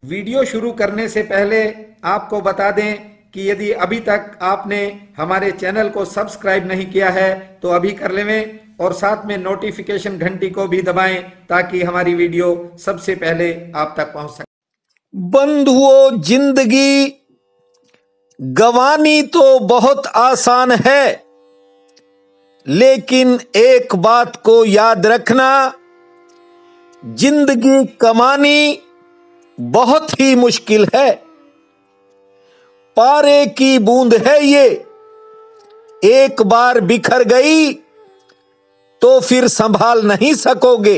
Video शुरू करने से पहले आपको बता दें कि यदि अभी तक आपने हमारे चैनल को सब्सक्राइब नहीं किया है तो अभी कर लें और साथ में नोटिफिकेशन घंटी को भी दबाएं ताकि हमारी वीडियो सबसे पहले आप तक पहुंच सके। बंधुओं, जिंदगी गंवानी तो बहुत आसान है, लेकिन एक बात को याद रखना, जिंदगी कमानी बहुत ही मुश्किल है। पारे की बूंद है ये, एक बार बिखर गई तो फिर संभाल नहीं सकोगे।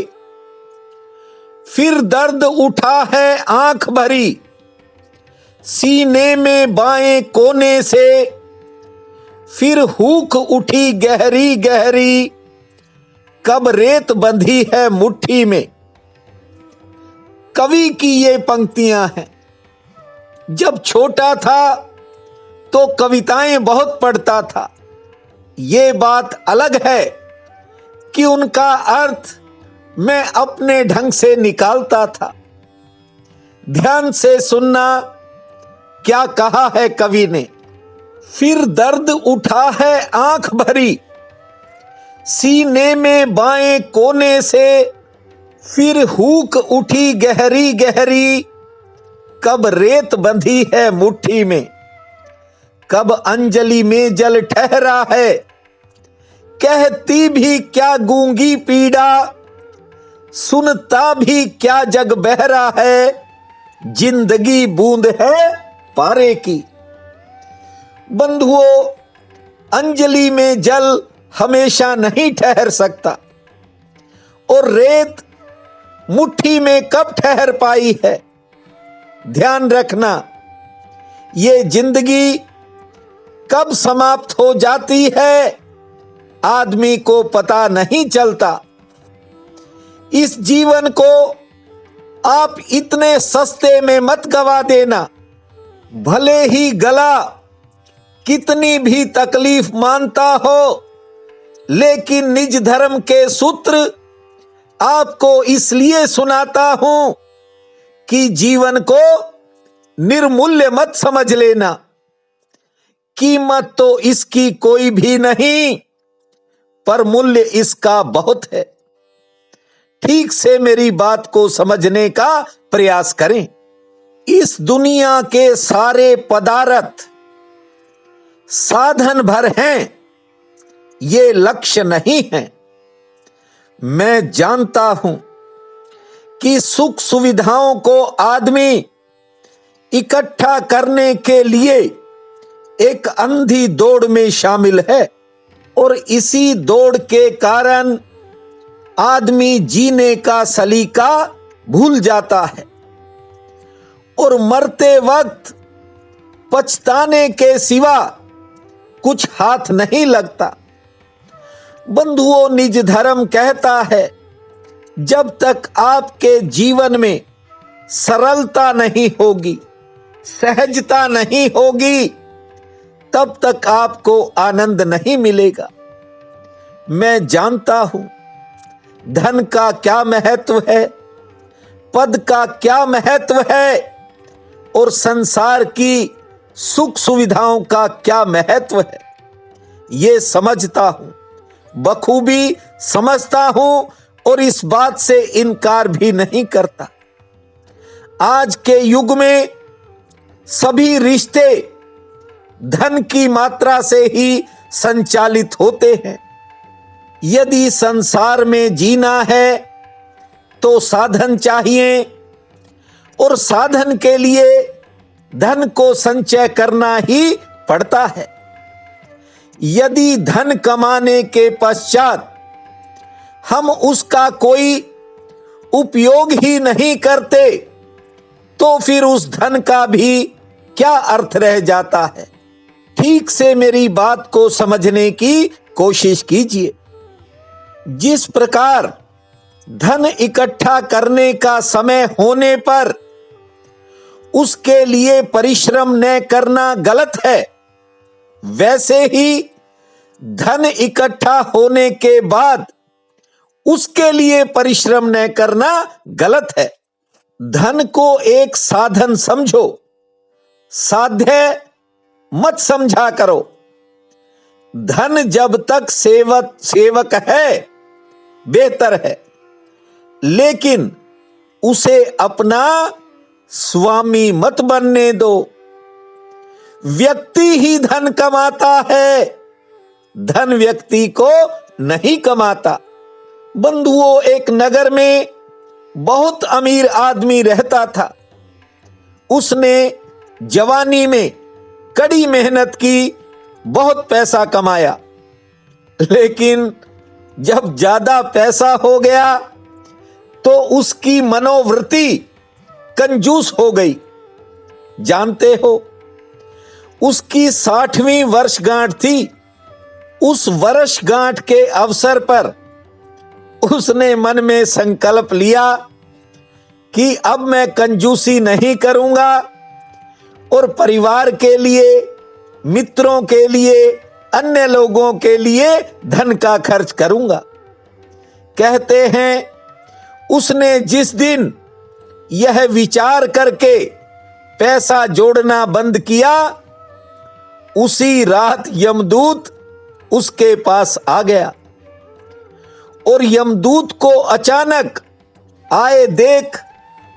फिर दर्द उठा है आंख भरी, सीने में बाएं कोने से, फिर हूक उठी गहरी गहरी, कब रेत बंधी है मुट्ठी में। कवि की ये पंक्तियां हैं। जब छोटा था तो कविताएं बहुत पढ़ता था। ये बात अलग है कि उनका अर्थ मैं अपने ढंग से निकालता था। ध्यान से सुनना, क्या कहा है कवि ने। फिर दर्द उठा है आंख भरी, सीने में बाएं कोने से, फिर हूक उठी गहरी गहरी, कब रेत बंधी है मुट्ठी में। कब अंजलि में जल ठहरा है, कहती भी क्या गूंगी पीड़ा, सुनता भी क्या जग बहरा है, जिंदगी बूंद है पारे की। बंधुओं, अंजलि में जल हमेशा नहीं ठहर सकता और रेत मुट्ठी में कब ठहर पाई है। ध्यान रखना, ये जिंदगी कब समाप्त हो जाती है आदमी को पता नहीं चलता। इस जीवन को आप इतने सस्ते में मत गवा देना। भले ही गला कितनी भी तकलीफ मानता हो, लेकिन निज धर्म के सूत्र आपको इसलिए सुनाता हूं कि जीवन को निर्मूल्य मत समझ लेना। कीमत तो इसकी कोई भी नहीं, पर मूल्य इसका बहुत है। ठीक से मेरी बात को समझने का प्रयास करें। इस दुनिया के सारे पदार्थ साधन भर हैं, ये लक्ष्य नहीं है। मैं जानता हूं कि सुख सुविधाओं को आदमी इकट्ठा करने के लिए एक अंधी दौड़ में शामिल है और इसी दौड़ के कारण आदमी जीने का सलीका भूल जाता है और मरते वक्त पछताने के सिवा कुछ हाथ नहीं लगता। बंधुओं, निज धर्म कहता है, जब तक आपके जीवन में सरलता नहीं होगी, सहजता नहीं होगी, तब तक आपको आनंद नहीं मिलेगा। मैं जानता हूं धन का क्या महत्व है, पद का क्या महत्व है और संसार की सुख सुविधाओं का क्या महत्व है। ये समझता हूं, बखूबी समझता हूं और इस बात से इनकार भी नहीं करता। आज के युग में सभी रिश्ते धन की मात्रा से ही संचालित होते हैं। यदि संसार में जीना है तो साधन चाहिए और साधन के लिए धन को संचय करना ही पड़ता है। यदि धन कमाने के पश्चात हम उसका कोई उपयोग ही नहीं करते तो फिर उस धन का भी क्या अर्थ रह जाता है। ठीक से मेरी बात को समझने की कोशिश कीजिए। जिस प्रकार धन इकट्ठा करने का समय होने पर उसके लिए परिश्रम न करना गलत है, वैसे ही धन इकट्ठा होने के बाद उसके लिए परिश्रम न करना गलत है। धन को एक साधन समझो, साध्य मत समझा करो। धन जब तक सेवक है बेहतर है, लेकिन उसे अपना स्वामी मत बनने दो। व्यक्ति ही धन कमाता है, धन व्यक्ति को नहीं कमाता। बंधुओं, एक नगर में बहुत अमीर आदमी रहता था। उसने जवानी में कड़ी मेहनत की, बहुत पैसा कमाया, लेकिन जब ज्यादा पैसा हो गया तो उसकी मनोवृत्ति कंजूस हो गई। जानते हो, उसकी 60वीं वर्षगांठ थी। उस वर्षगांठ के अवसर पर उसने मन में संकल्प लिया कि अब मैं कंजूसी नहीं करूंगा और परिवार के लिए, मित्रों के लिए, अन्य लोगों के लिए धन का खर्च करूंगा। कहते हैं, उसने जिस दिन यह विचार करके पैसा जोड़ना बंद किया, उसी रात यमदूत उसके पास आ गया और यमदूत को अचानक आए देख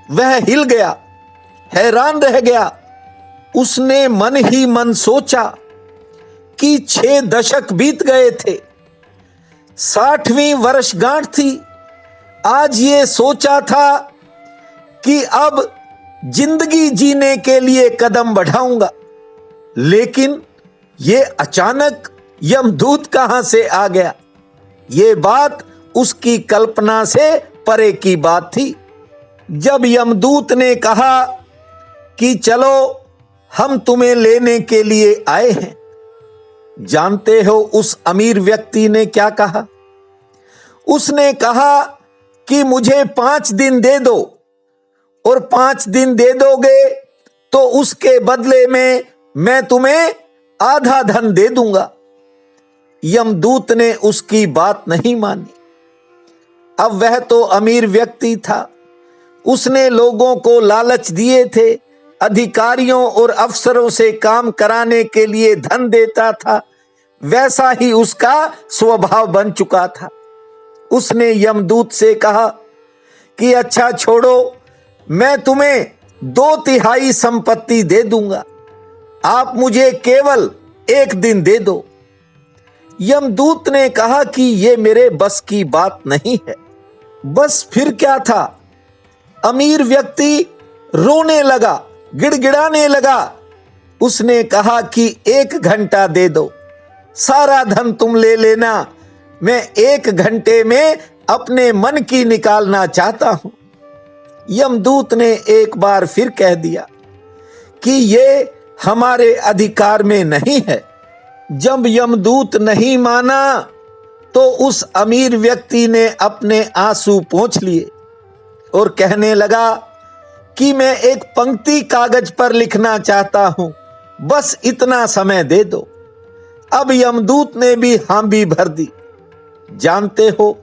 वह हिल गया, हैरान रह गया। उसने मन ही मन सोचा कि 6 दशक बीत गए थे, 60वीं वर्षगांठ थी। आज ये सोचा था कि अब जिंदगी जीने के लिए कदम बढ़ाऊंगा, लेकिन ये अचानक यमदूत कहां से आ गया। ये बात उसकी कल्पना से परे की बात थी। जब यमदूत ने कहा कि चलो हम तुम्हें लेने के लिए आए हैं, जानते हो उस अमीर व्यक्ति ने क्या कहा? उसने कहा कि मुझे 5 दिन दे दो, और 5 दिन दे दोगे तो उसके बदले में मैं तुम्हें आधा धन दे दूंगा। यमदूत ने उसकी बात नहीं मानी। अब वह तो अमीर व्यक्ति था, उसने लोगों को लालच दिए थे, अधिकारियों और अफसरों से काम कराने के लिए धन देता था। वैसा ही उसका स्वभाव बन चुका था। उसने यमदूत से कहा कि अच्छा छोड़ो, मैं तुम्हें 2/3 संपत्ति दे दूंगा, आप मुझे केवल 1 दिन दे दो। यमदूत ने कहा कि यह मेरे बस की बात नहीं है। बस फिर क्या था, अमीर व्यक्ति रोने लगा, गिड़गिड़ाने लगा। उसने कहा कि 1 घंटा दे दो, सारा धन तुम ले लेना, मैं 1 घंटे में अपने मन की निकालना चाहता हूं। यमदूत ने एक बार फिर कह दिया कि ये हमारे अधिकार में नहीं है। जब यमदूत नहीं माना तो उस अमीर व्यक्ति ने अपने आंसू पोंछ लिए और कहने लगा कि मैं एक पंक्ति कागज पर लिखना चाहता हूं, बस इतना समय दे दो। अब यमदूत ने भी हां भी भर दी। जानते हो,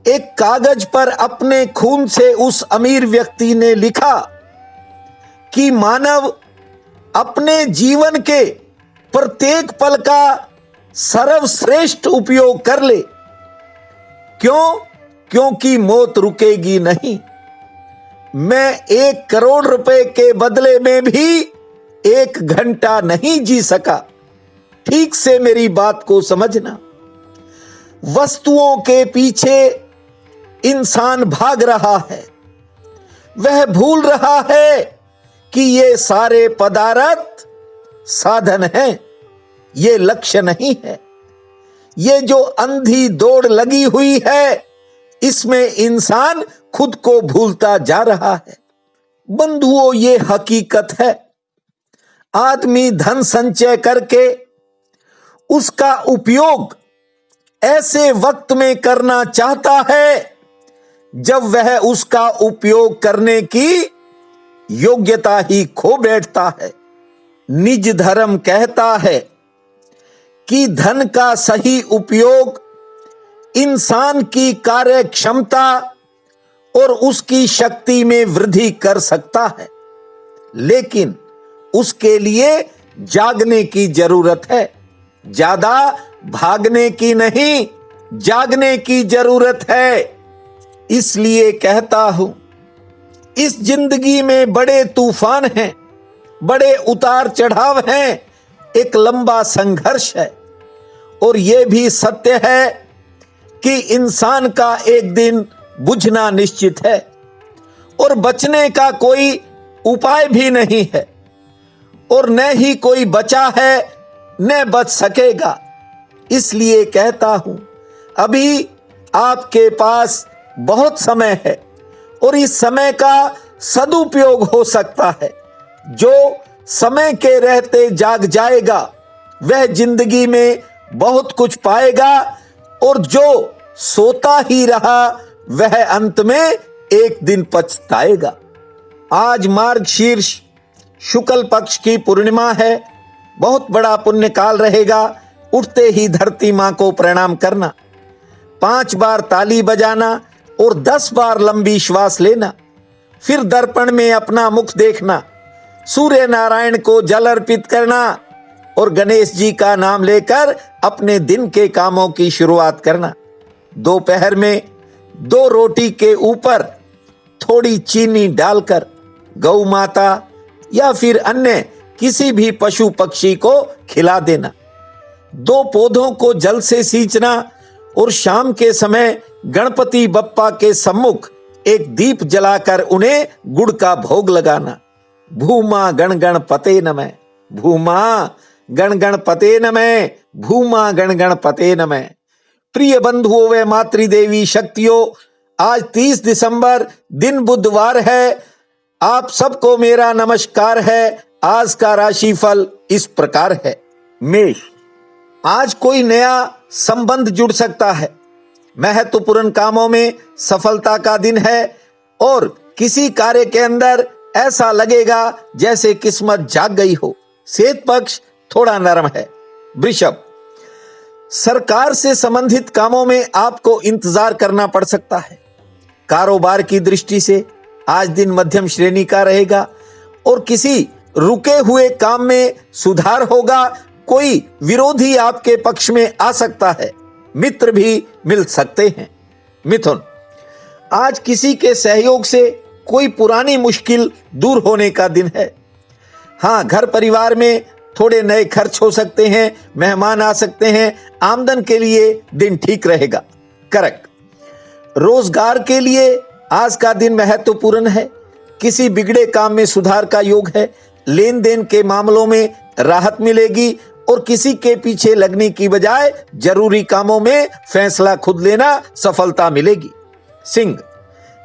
एक कागज पर अपने खून से उस अमीर व्यक्ति ने लिखा कि मानव अपने जीवन के प्रत्येक पल का सर्वश्रेष्ठ उपयोग कर ले। क्यों? क्योंकि मौत रुकेगी नहीं। मैं 1 करोड़ रुपए के बदले में भी 1 घंटा नहीं जी सका। ठीक से मेरी बात को समझना। वस्तुओं के पीछे इंसान भाग रहा है, वह भूल रहा है कि ये सारे पदार्थ साधन हैं, ये लक्ष्य नहीं है। ये जो अंधी दौड़ लगी हुई है, इसमें इंसान खुद को भूलता जा रहा है। बंधुओं, ये हकीकत है। आदमी धन संचय करके उसका उपयोग ऐसे वक्त में करना चाहता है जब वह उसका उपयोग करने की योग्यता ही खो बैठता है। निज धर्म कहता है कि धन का सही उपयोग इंसान की कार्य क्षमता और उसकी शक्ति में वृद्धि कर सकता है, लेकिन उसके लिए जागने की जरूरत है। ज्यादा भागने की नहीं, जागने की जरूरत है। इसलिए कहता हूं, इस जिंदगी में बड़े तूफान हैं, बड़े उतार चढ़ाव हैं, एक लंबा संघर्ष है। और यह भी सत्य है कि इंसान का एक दिन बुझना निश्चित है और बचने का कोई उपाय भी नहीं है, और न ही कोई बचा है न बच सकेगा। इसलिए कहता हूं, अभी आपके पास बहुत समय है और इस समय का सदुपयोग हो सकता है। जो समय के रहते जाग जाएगा वह जिंदगी में बहुत कुछ पाएगा, और जो सोता ही रहा वह अंत में एक दिन पछताएगा। आज मार्गशीर्ष शुक्ल पक्ष की पूर्णिमा है। बहुत बड़ा पुण्य काल रहेगा। उठते ही धरती मां को प्रणाम करना, 5 बार ताली बजाना और 10 बार लंबी श्वास लेना, फिर दर्पण में अपना मुख देखना, सूर्य नारायण को जल अर्पित करना और गणेश जी का नाम लेकर अपने दिन के कामों की शुरुआत करना। दोपहर में 2 रोटी के ऊपर थोड़ी चीनी डालकर गौ माता या फिर अन्य किसी भी पशु पक्षी को खिला देना। 2 पौधों को जल से सींचना और शाम के समय गणपति बप्पा के सम्मुख एक दीप जलाकर उन्हें गुड़ का भोग लगाना। भूमा गण गण पते नमः, भूमा गण गण पते नमः, भूमा गण गण पते नमः। प्रिय बंधुओं व मातृदेवी शक्तियों, आज 30 दिसंबर दिन बुधवार है। आप सबको मेरा नमस्कार है। आज का राशिफल इस प्रकार है। मेष, आज कोई नया संबंध जुड़ सकता है। महत्वपूर्ण कामों में सफलता का दिन है और किसी कार्य के अंदर ऐसा लगेगा जैसे किस्मत जाग गई हो। सेहत पक्ष थोड़ा नरम है। वृषभ, सरकार से संबंधित कामों में आपको इंतजार करना पड़ सकता है। कारोबार की दृष्टि से आज दिन मध्यम श्रेणी का रहेगा और किसी रुके हुए काम में सुधार होगा। कोई विरोधी आपके पक्ष में आ सकता है। मित्र भी मिल सकते हैं। मिथुन, आज किसी के सहयोग से कोई पुरानी मुश्किल दूर होने का दिन है। हाँ, घर परिवार में थोड़े नए खर्च हो सकते हैं, मेहमान आ सकते हैं। आमदन के लिए दिन ठीक रहेगा। कर्क, रोजगार के लिए आज का दिन महत्वपूर्ण है। किसी बिगड़े काम में सुधार का योग है। लेन देन के मामलों में राहत मिलेगी और किसी के पीछे लगने की बजाय जरूरी कामों में फैसला खुद लेना, सफलता मिलेगी। सिंह,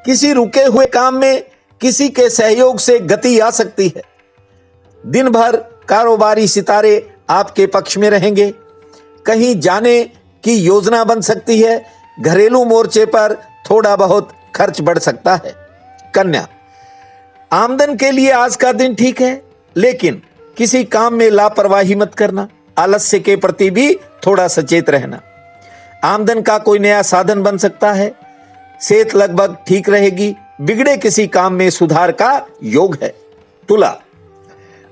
किसी रुके हुए काम में किसी के सहयोग से गति आ सकती है। दिन भर कारोबारी सितारे आपके पक्ष में रहेंगे। कहीं जाने की योजना बन सकती है। घरेलू मोर्चे पर थोड़ा बहुत खर्च बढ़ सकता है। कन्या, आमदन के लिए आज का दिन ठीक है, लेकिन किसी काम में लापरवाही मत करना। आलस्य के प्रति भी थोड़ा सचेत रहना। आमदन का कोई नया साधन बन सकता है। सेहत लगभग ठीक रहेगी। बिगड़े किसी काम में सुधार का योग है। तुला,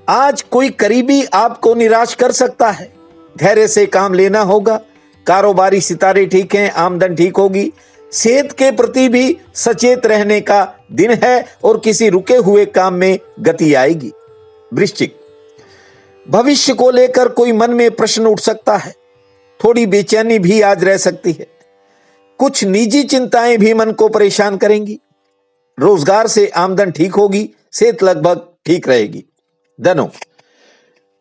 आज कोई करीबी आपको निराश कर सकता है। धैर्य से काम लेना होगा। कारोबारी सितारे ठीक हैं, आमदन ठीक होगी। सेहत के प्रति भी सचेत रहने का दिन है और किसी रुके हुए काम में गति आएगी। वृश्चिक, भविष्य को लेकर कोई मन में प्रश्न उठ सकता है। थोड़ी बेचैनी भी आज रह सकती है। कुछ निजी चिंताएं भी मन को परेशान करेंगी। रोजगार से आमदन ठीक होगी। सेहत लगभग ठीक रहेगी। धनु,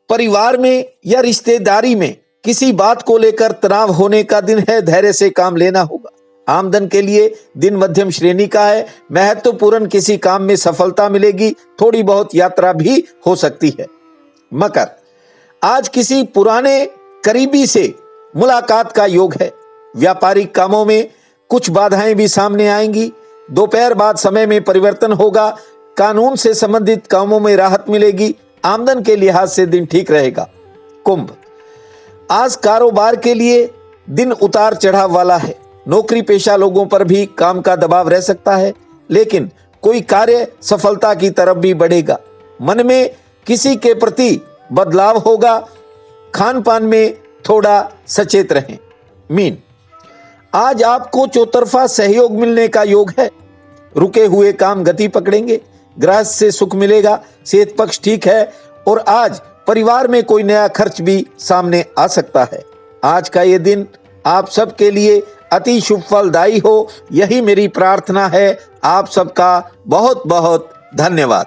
परिवार में या रिश्तेदारी में किसी बात को लेकर तनाव होने का दिन है। धैर्य से काम लेना होगा। आमदन के लिए दिन मध्यम श्रेणी का है। महत्वपूर्ण किसी काम में सफलता मिलेगी। थोड़ी बहुत यात्रा भी हो सकती है। मकर, आज किसी पुराने करीबी से मुलाकात का योग है। व्यापारिक कामों में कुछ बाधाएं भी सामने आएंगी। दोपहर बाद समय में परिवर्तन होगा। कानून से संबंधित कामों में राहत मिलेगी। आमदन के लिहाज से दिन ठीक रहेगा। कुंभ, आज कारोबार के लिए दिन उतार चढ़ाव वाला है। नौकरी पेशा लोगों पर भी काम का दबाव रह सकता है, लेकिन कोई कार्य सफलता की तरफ भी बढ़ेगा। मन में किसी के प्रति बदलाव होगा। खान पान में थोड़ा सचेत रहें। मीन, आज आपको चौतरफा सहयोग मिलने का योग है। रुके हुए काम गति पकड़ेंगे। गृहस्थ से सुख मिलेगा। सेहत पक्ष ठीक है और आज परिवार में कोई नया खर्च भी सामने आ सकता है। आज का ये दिन आप सबके लिए अति शुभ फलदायी हो, यही मेरी प्रार्थना है। आप सबका बहुत बहुत धन्यवाद।